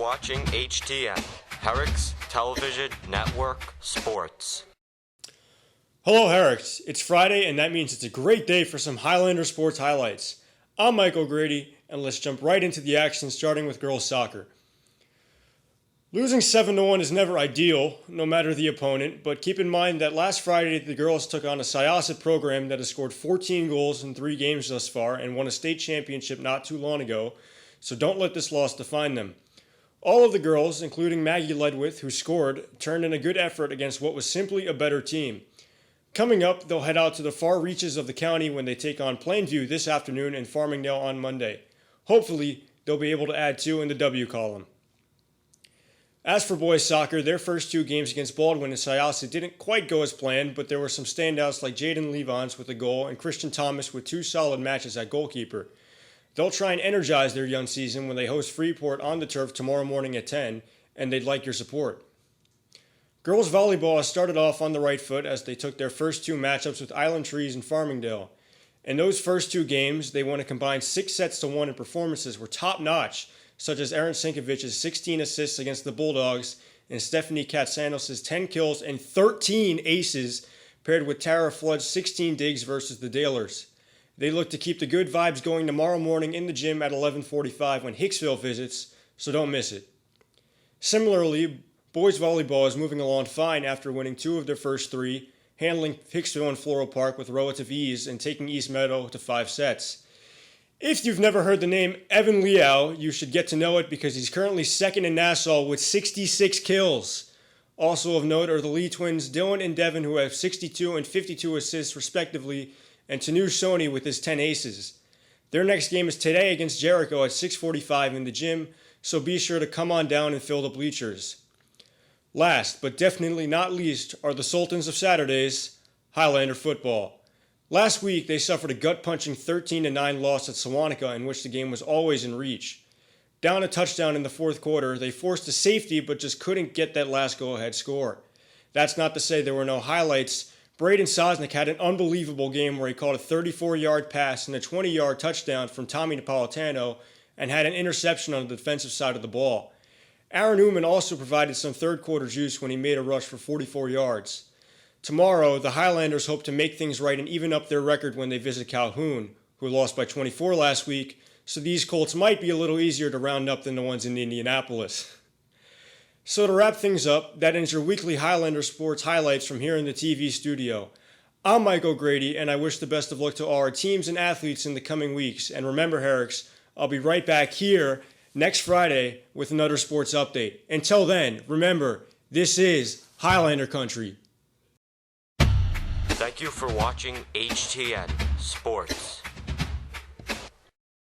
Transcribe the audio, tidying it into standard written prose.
watching HTN, Herricks Television Network Sports. Hello Herricks, it's Friday and that means it's a great day for some Highlander sports highlights. I'm Mike O'Grady and let's jump right into the action starting with girls soccer. Losing 7-1 is never ideal, no matter the opponent, but keep in mind that last Friday the girls took on a Syosset program that has scored 14 goals in 3 games thus far and won a state championship not too long ago, so don't let this loss define them. All of the girls, including Maggie Ledwith, who scored, turned in a good effort against what was simply a better team. Coming up, they'll head out to the far reaches of the county when they take on Plainview this afternoon and Farmingdale on Monday. Hopefully, they'll be able to add 2 in the W column. As for boys soccer, their first 2 games against Baldwin and Syosset didn't quite go as planned, but there were some standouts like Jaden Levons with a goal and Christian Thomas with 2 solid matches at goalkeeper. They'll try and energize their young season when they host Freeport on the turf tomorrow morning at 10, and they'd like your support. Girls volleyball has started off on the right foot as they took their first 2 matchups with Island Trees and Farmingdale. In those first 2 games, they won a combined 6-1 and performances were top-notch, such as Erin Sinkovich's 16 assists against the Bulldogs and Stephanie Katsanos' 10 kills and 13 aces, paired with Tara Flood's 16 digs versus the Dalers. They look to keep the good vibes going tomorrow morning in the gym at 11:45 when Hicksville visits, so don't miss it. Similarly, boys volleyball is moving along fine after winning 2 of their first 3, handling Hicksville and Floral Park with relative ease and taking East Meadow to 5 sets. If you've never heard the name Evan Liao, you should get to know it because he's currently second in Nassau with 66 kills. Also of note are the Lee twins Dylan and Devin, who have 62 and 52 assists respectively, and Tanu Soni with his 10 aces. Their next game is today against Jericho at 6:45 in the gym, so be sure to come on down and fill the bleachers. Last, but definitely not least, are the Sultans of Saturdays, Highlander football. Last week, they suffered a gut-punching 13-9 loss at Sewantica in which the game was always in reach. Down a touchdown in the 4th quarter, they forced a safety but just couldn't get that last go-ahead score. That's not to say there were no highlights. Braden Sosnick had an unbelievable game where he caught a 34-yard pass and a 20-yard touchdown from Tommy Napolitano and had an interception on the defensive side of the ball. Aaron Newman also provided some third-quarter juice when he made a rush for 44 yards. Tomorrow, the Highlanders hope to make things right and even up their record when they visit Calhoun, who lost by 24 last week, so these Colts might be a little easier to round up than the ones in Indianapolis. So to wrap things up, that ends your weekly Highlander sports highlights from here in the TV studio. I'm Mike O'Grady, and I wish the best of luck to all our teams and athletes in the coming weeks. And remember, Herricks, I'll be right back here next Friday with another sports update. Until then, remember, this is Highlander Country. Thank you for watching HTN Sports.